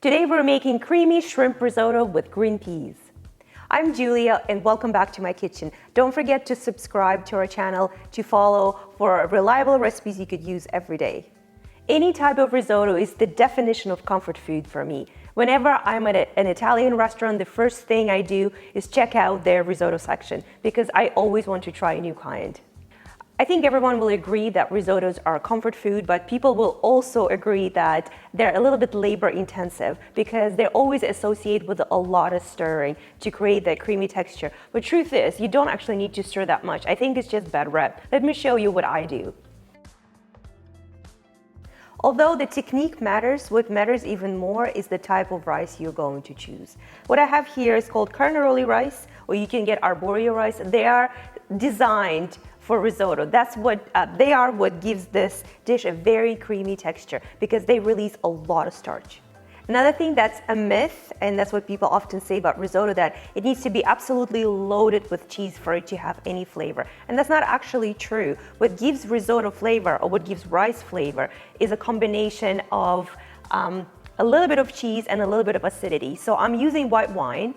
Today we're making creamy shrimp risotto with green peas. I'm Julia and welcome back to my kitchen. Don't forget to subscribe to our channel to follow for reliable recipes you could use every day. Any type of risotto is the definition of comfort food for me. Whenever I'm at an Italian restaurant, the first thing I do is check out their risotto section because I always want to try a new kind. I think everyone will agree that risottos are comfort food, but people will also agree that they're a little bit labor intensive because they're always associated with a lot of stirring to create that creamy texture. But truth is, you don't actually need to stir that much. I think it's just bad rep. Let me show you what I do. Although the technique matters, what matters even more is the type of rice you're going to choose. What I have here is called carnaroli rice, or you can get arborio rice. They are designed for risotto. That's what they are what gives this dish a very creamy texture because they release a lot of starch. Another thing that's a myth, and that's what people often say about risotto, that it needs to be absolutely loaded with cheese for it to have any flavor. And that's not actually true. What gives risotto flavor, or what gives rice flavor, is a combination of a little bit of cheese and a little bit of acidity. So I'm using white wine.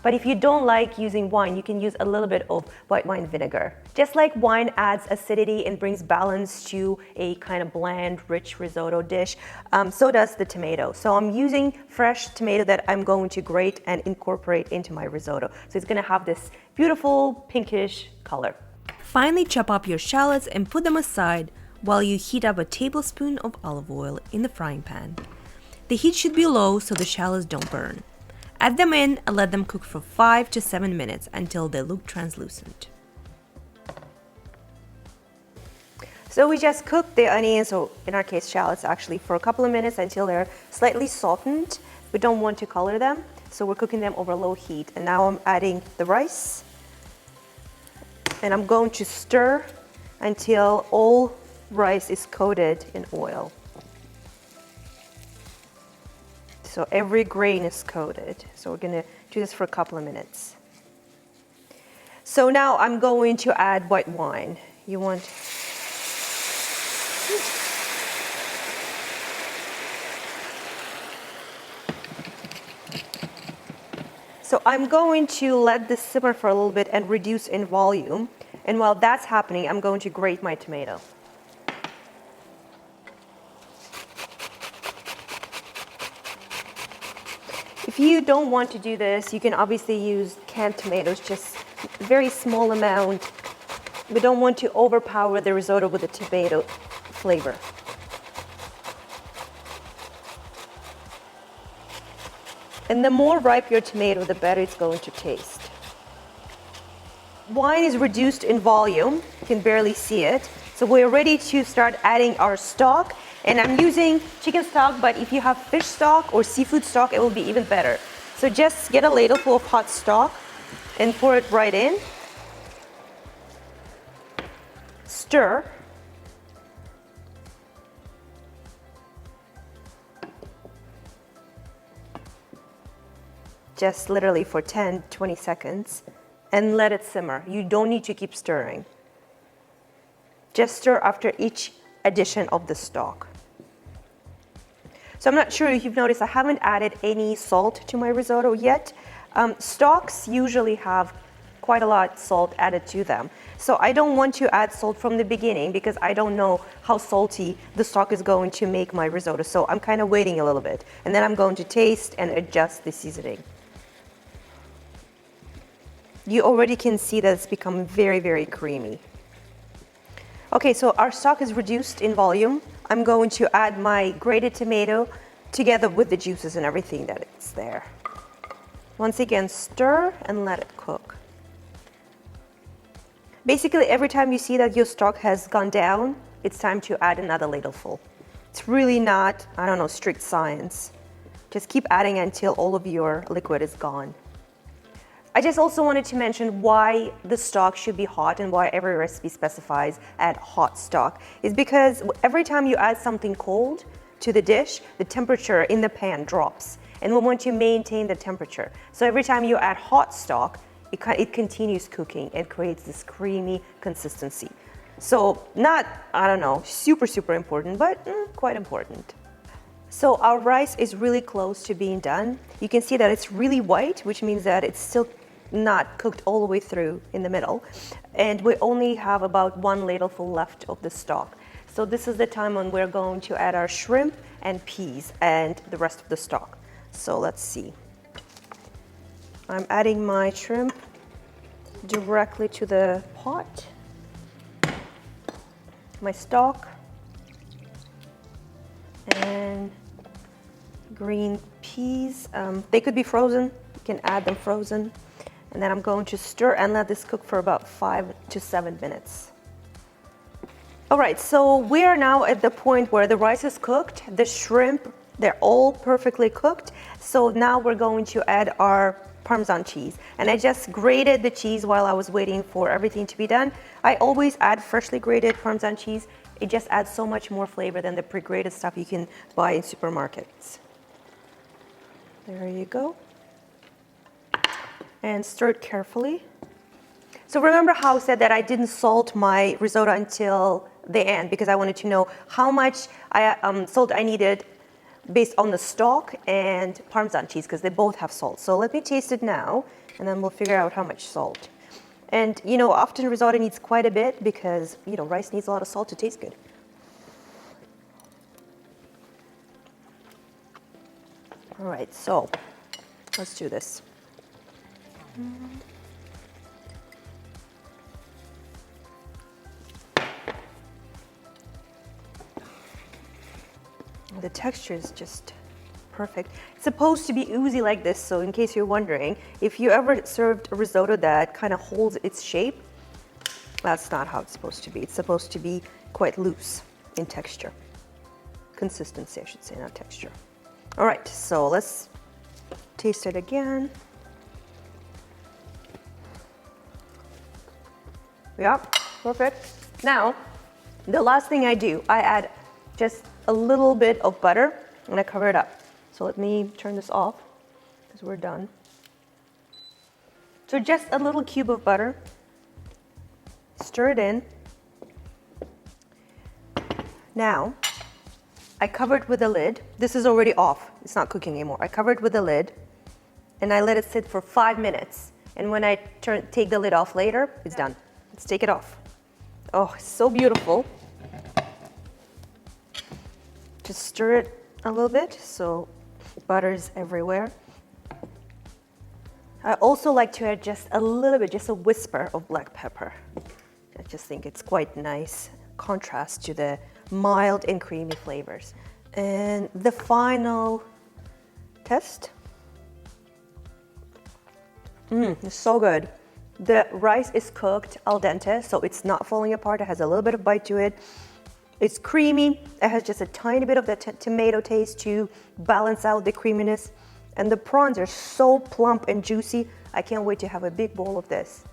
But if you don't like using wine, you can use a little bit of white wine vinegar. Just like wine adds acidity and brings balance to a kind of bland, rich risotto dish, so does the tomato. So I'm using fresh tomato that I'm going to grate and incorporate into my risotto. So it's gonna have this beautiful pinkish color. Finally, chop up your shallots and put them aside while you heat up a tablespoon of olive oil in the frying pan. The heat should be low so the shallots don't burn. Add them in and let them cook for 5 to 7 minutes until they look translucent. So we just cooked the onions, or in our case shallots actually, for a couple of minutes until they're slightly softened. We don't want to color them, so we're cooking them over low heat. And now I'm adding the rice. And I'm going to stir until all rice is coated in oil. So every grain is coated. So we're gonna do this for a couple of minutes. So now I'm going to add white wine. You want... So I'm going to let this simmer for a little bit and reduce in volume. And while that's happening, I'm going to grate my tomato. If you don't want to do this, you can obviously use canned tomatoes, just a very small amount. We don't want to overpower the risotto with the tomato flavor. And the more ripe your tomato, the better it's going to taste. Wine is reduced in volume. You can barely see it. So we're ready to start adding our stock. And I'm using chicken stock, but if you have fish stock or seafood stock, it will be even better. So just get a ladle full of hot stock and pour it right in. Stir. Just literally for 10-20 seconds and let it simmer. You don't need to keep stirring. Just stir after each addition of the stock. So I'm not sure if you've noticed, I haven't added any salt to my risotto yet. Stocks usually have quite a lot of salt added to them. So I don't want to add salt from the beginning because I don't know how salty the stock is going to make my risotto. So I'm kind of waiting a little bit. And then I'm going to taste and adjust the seasoning. You already can see that it's become very, very creamy. Okay, so our stock is reduced in volume. I'm going to add my grated tomato together with the juices and everything that is there. Once again, stir and let it cook. Basically, every time you see that your stock has gone down, it's time to add another ladleful. It's really not, I don't know, strict science. Just keep adding until all of your liquid is gone. I just also wanted to mention why the stock should be hot and why every recipe specifies add hot stock is because every time you add something cold to the dish, the temperature in the pan drops and we want to maintain the temperature. So every time you add hot stock, it continues cooking and creates this creamy consistency. So not, I don't know, super important, but quite important. So our rice is really close to being done. You can see that it's really white, which means that it's still not cooked all the way through in the middle. And we only have about 1 ladleful left of the stock. So this is the time when we're going to add our shrimp and peas and the rest of the stock. So let's see. I'm adding my shrimp directly to the pot. My stock. And green peas. They could be frozen. You can add them frozen. And then I'm going to stir and let this cook for about 5 to 7 minutes. All right, so we are now at the point where the rice is cooked, the shrimp, they're all perfectly cooked. So now we're going to add our Parmesan cheese. And I just grated the cheese while I was waiting for everything to be done. I always add freshly grated Parmesan cheese. It just adds so much more flavor than the pre-grated stuff you can buy in supermarkets. There you go. And stir it carefully. So remember how I said that I didn't salt my risotto until the end because I wanted to know how much salt I needed based on the stock and Parmesan cheese because they both have salt. So let me taste it now and then we'll figure out how much salt. And you know, often risotto needs quite a bit because you know, rice needs a lot of salt to taste good. All right, so let's do this. The texture is just perfect. It's supposed to be oozy like this, so in case you're wondering, if you ever served a risotto that kind of holds its shape, that's not how it's supposed to be. It's supposed to be quite loose in texture. Consistency, I should say, not texture. All right, so let's taste it again. Yeah, perfect. Now, the last thing I do, I add just a little bit of butter and I cover it up. So let me turn this off because we're done. So just a little cube of butter. Stir it in. Now, I cover it with a lid. This is already off. It's not cooking anymore. I cover it with a lid and I let it sit for 5 minutes. And when I take the lid off later, it's done. Let's take it off. Oh, it's so beautiful. Just stir it a little bit so butter is everywhere. I also like to add just a little bit, just a whisper of black pepper. I just think it's quite nice contrast to the mild and creamy flavors. And the final test. It's so good. The rice is cooked al dente, so it's not falling apart. It has a little bit of bite to it. It's creamy. It has just a tiny bit of the tomato taste to balance out the creaminess. And the prawns are so plump and juicy. I can't wait to have a big bowl of this.